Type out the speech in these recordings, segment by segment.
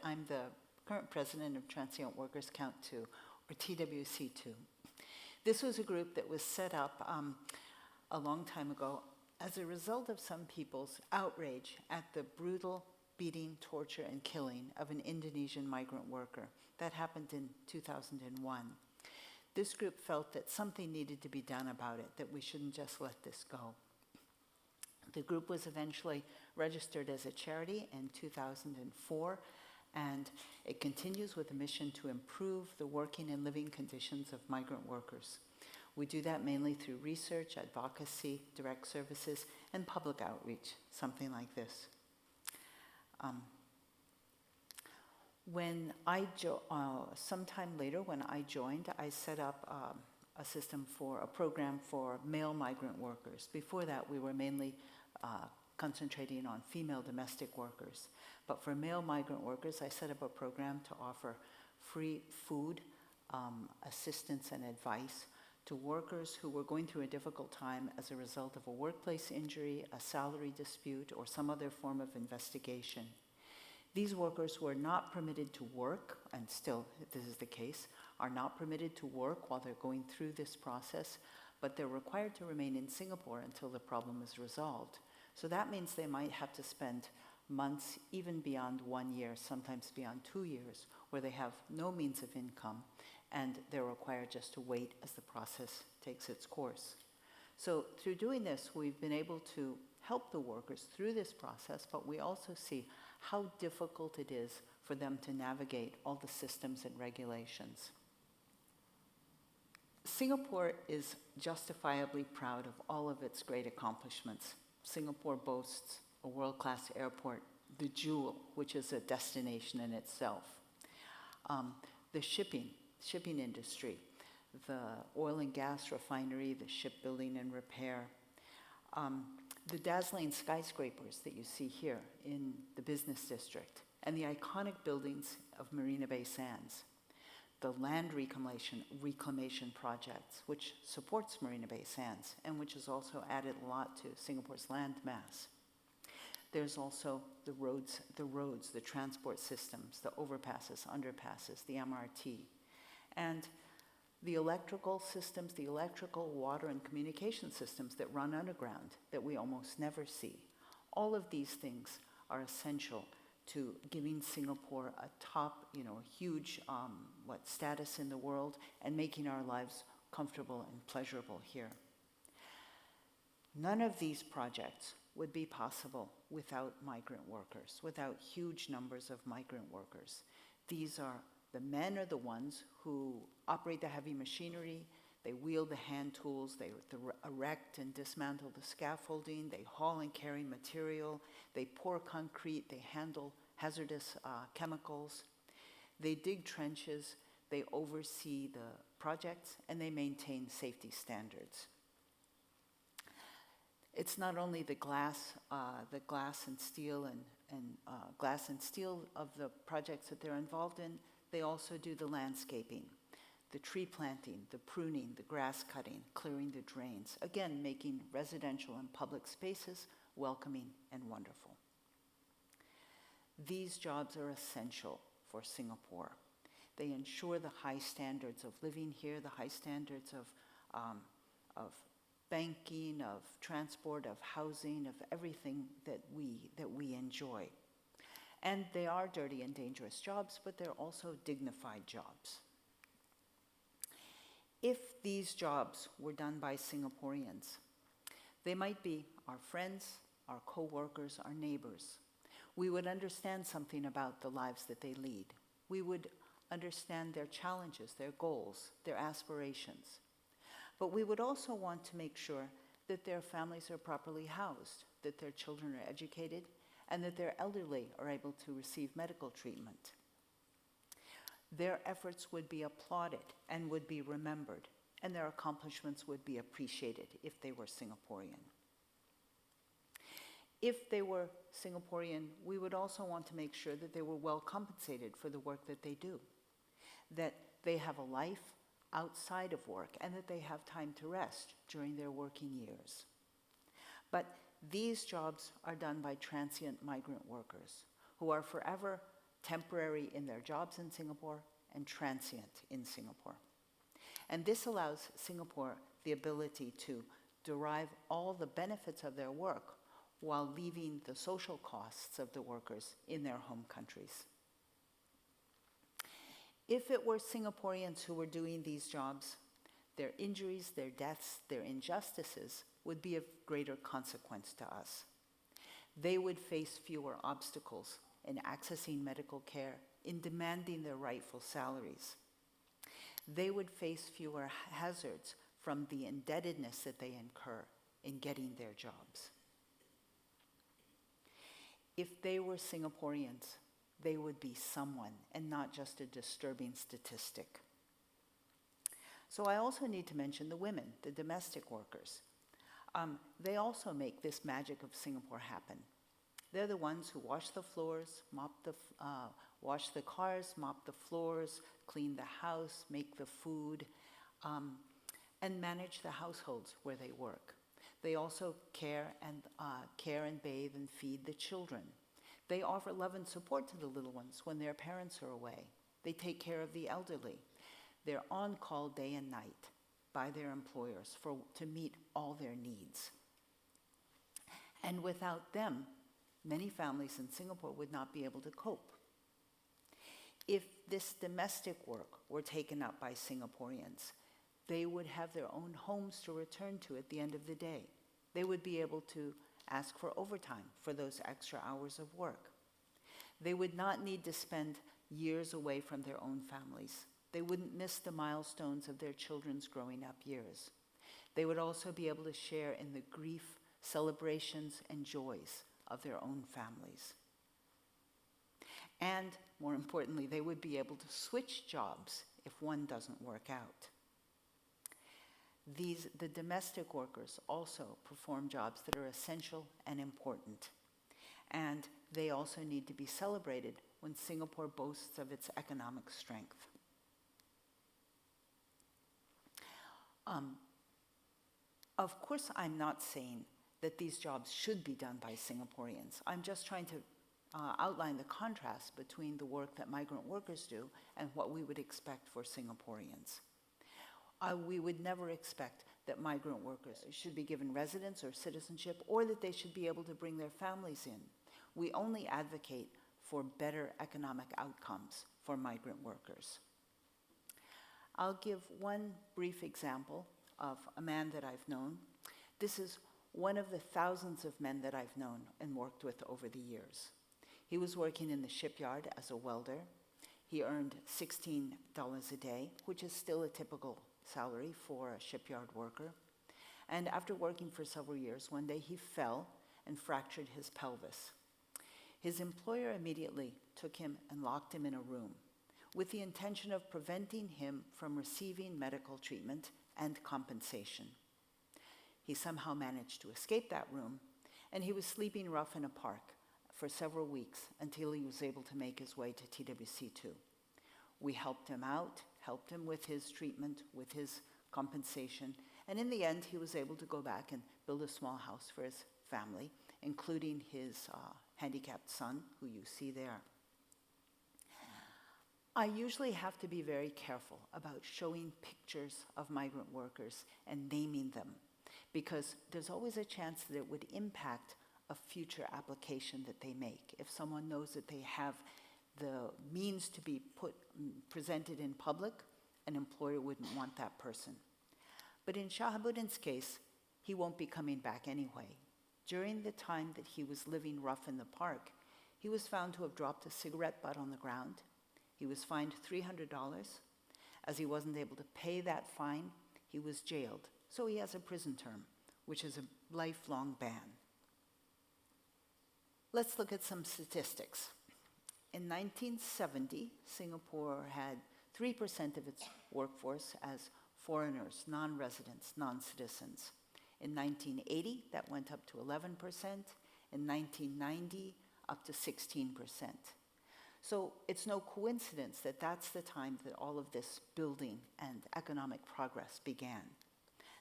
I'm the current president of Transient Workers Count 2, or TWC2. This was a group that was set up a long time ago as a result of some people's outrage at the brutal beating, torture, and killing of an Indonesian migrant worker. That happened in 2001. This group felt that something needed to be done about it, that we shouldn't just let this go. The group was eventually registered as a charity in 2004, and it continues with a mission to improve the working and living conditions of migrant workers. We do that mainly through research, advocacy, direct services, and public outreach, something like this. Sometime later, when I joined, I set up a program for male migrant workers. Before that, we were mainly concentrating on female domestic workers. But for male migrant workers, I set up a program to offer free food, assistance, and advice to workers who were going through a difficult time as a result of a workplace injury, a salary dispute, or some other form of investigation. These workers were not permitted to work, and still this is the case, are not permitted to work while they're going through this process, but they're required to remain in Singapore until the problem is resolved. So that means they might have to spend months, even beyond 1 year, sometimes beyond 2 years, where they have no means of income, and they're required just to wait as the process takes its course. So through doing this, we've been able to help the workers through this process, but we also see how difficult it is for them to navigate all the systems and regulations. Singapore is justifiably proud of all of its great accomplishments. Singapore boasts a world-class airport, the Jewel, which is a destination in itself. The shipping industry, the oil and gas refinery, the shipbuilding and repair, the dazzling skyscrapers that you see here in the business district, and the iconic buildings of Marina Bay Sands, the land reclamation projects, which supports Marina Bay Sands, and which has also added a lot to Singapore's land mass. There's also the roads, the transport systems, the overpasses, underpasses, the MRT, and the electrical systems, the electrical, water, and communication systems that run underground that we almost never see. All of these things are essential to giving Singapore a top, huge status in the world and making our lives comfortable and pleasurable here. None of these projects would be possible without migrant workers, without huge numbers of migrant workers. The men are the ones who operate the heavy machinery, they wield the hand tools, they erect and dismantle the scaffolding, they haul and carry material, they pour concrete, they handle hazardous chemicals, they dig trenches, they oversee the projects, and they maintain safety standards. It's not only the glass and steel of the projects that they're involved in, they also do the landscaping, the tree planting, the pruning, the grass cutting, clearing the drains, again, making residential and public spaces welcoming and wonderful. These jobs are essential for Singapore. They ensure the high standards of living here, the high standards of banking, of transport, of housing, of everything that we enjoy. And they are dirty and dangerous jobs, but they're also dignified jobs. If these jobs were done by Singaporeans, they might be our friends, our co-workers, our neighbors. We would understand something about the lives that they lead. We would understand their challenges, their goals, their aspirations. But we would also want to make sure that their families are properly housed, that their children are educated, and that their elderly are able to receive medical treatment. Their efforts would be applauded and would be remembered, and their accomplishments would be appreciated if they were Singaporean. If they were Singaporean, we would also want to make sure that they were well compensated for the work that they do, that they have a life outside of work, and that they have time to rest during their working years. But these jobs are done by transient migrant workers who are forever temporary in their jobs in Singapore, and transient in Singapore. And this allows Singapore the ability to derive all the benefits of their work while leaving the social costs of the workers in their home countries. If it were Singaporeans who were doing these jobs, their injuries, their deaths, their injustices would be of greater consequence to us. They would face fewer obstacles in accessing medical care, in demanding their rightful salaries. They would face fewer hazards from the indebtedness that they incur in getting their jobs. If they were Singaporeans, they would be someone and not just a disturbing statistic. So I also need to mention the women, the domestic workers. They also make this magic of Singapore happen. They're the ones who wash the floors, wash the cars, mop the floors, clean the house, make the food, and manage the households where they work. They also care and bathe and feed the children. They offer love and support to the little ones when their parents are away. They take care of the elderly. They're on call day and night by their employers to meet all their needs. And without them, many families in Singapore would not be able to cope. If this domestic work were taken up by Singaporeans, they would have their own homes to return to at the end of the day. They would be able to ask for overtime for those extra hours of work. They would not need to spend years away from their own families. They wouldn't miss the milestones of their children's growing up years. They would also be able to share in the grief, celebrations, and joys of their own families. And more importantly, they would be able to switch jobs if one doesn't work out. The domestic workers also perform jobs that are essential and important. And they also need to be celebrated when Singapore boasts of its economic strength. Of course, I'm not saying that these jobs should be done by Singaporeans. I'm just trying to outline the contrast between the work that migrant workers do and what we would expect for Singaporeans. We would never expect that migrant workers should be given residence or citizenship, or that they should be able to bring their families in. We only advocate for better economic outcomes for migrant workers. I'll give one brief example of a man that I've known. This is one of the thousands of men that I've known and worked with over the years. He was working in the shipyard as a welder. He earned $16 a day, which is still a typical salary for a shipyard worker. And after working for several years, one day he fell and fractured his pelvis. His employer immediately took him and locked him in a room with the intention of preventing him from receiving medical treatment and compensation. He somehow managed to escape that room, and he was sleeping rough in a park for several weeks until he was able to make his way to TEDxSAIS. We helped him out, helped him with his treatment, with his compensation, and in the end, he was able to go back and build a small house for his family, including his handicapped son, who you see there. I usually have to be very careful about showing pictures of migrant workers and naming them, because there's always a chance that it would impact a future application that they make. If someone knows that they have the means to be presented in public, an employer wouldn't want that person. But in Shahabuddin's case, he won't be coming back anyway. During the time that he was living rough in the park, he was found to have dropped a cigarette butt on the ground. He was fined $300. As he wasn't able to pay that fine, he was jailed. So he has a prison term, which is a lifelong ban. Let's look at some statistics. In 1970, Singapore had 3% of its workforce as foreigners, non-residents, non-citizens. In 1980, that went up to 11%. In 1990, up to 16%. So it's no coincidence that that's the time that all of this building and economic progress began.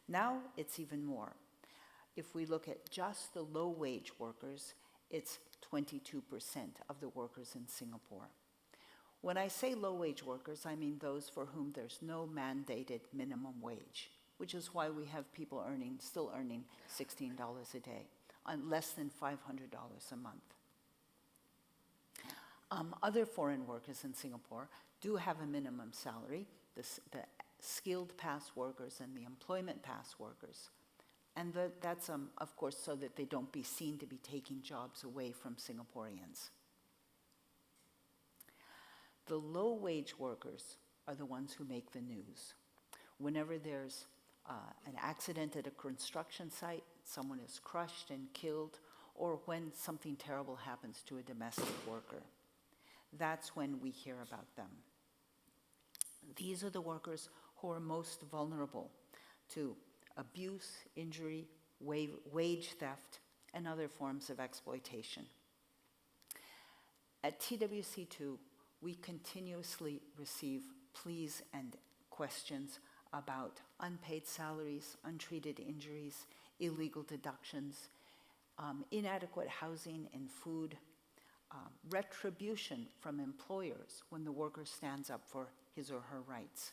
Now it's even more. If we look at just the low-wage workers, it's 22% of the workers in Singapore. When I say low-wage workers, I mean those for whom there's no mandated minimum wage, which is why we have people still earning $16 a day on less than $500 a month. Other foreign workers in Singapore do have a minimum salary, the skilled pass workers and the employment pass workers. And that's, of course, so that they don't be seen to be taking jobs away from Singaporeans. The low-wage workers are the ones who make the news. Whenever there's an accident at a construction site, someone is crushed and killed, or when something terrible happens to a domestic worker, that's when we hear about them. These are the workers who are most vulnerable to abuse, injury, wage theft, and other forms of exploitation. At TWC2, we continuously receive pleas and questions about unpaid salaries, untreated injuries, illegal deductions, inadequate housing and food, retribution from employers when the worker stands up for his or her rights.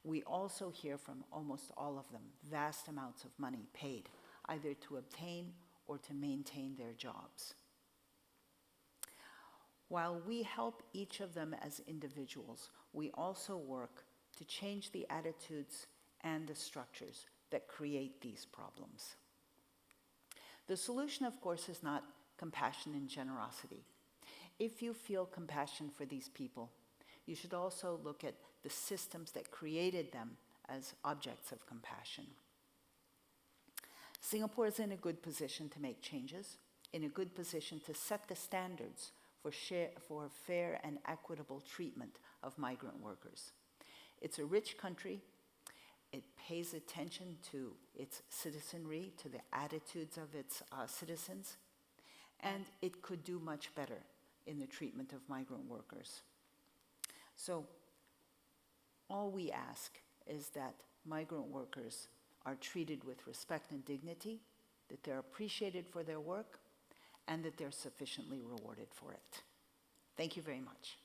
We also hear from almost all of them vast amounts of money paid, either to obtain or to maintain their jobs. While we help each of them as individuals, we also work to change the attitudes and the structures that create these problems. The solution, of course, is not compassion and generosity. If you feel compassion for these people, you should also look at the systems that created them as objects of compassion. Singapore is in a good position to make changes, in a good position to set the standards for fair and equitable treatment of migrant workers. It's a rich country. It pays attention to its citizenry, to the attitudes of its citizens, and it could do much better in the treatment of migrant workers. So all we ask is that migrant workers are treated with respect and dignity, that they're appreciated for their work, and that they're sufficiently rewarded for it. Thank you very much.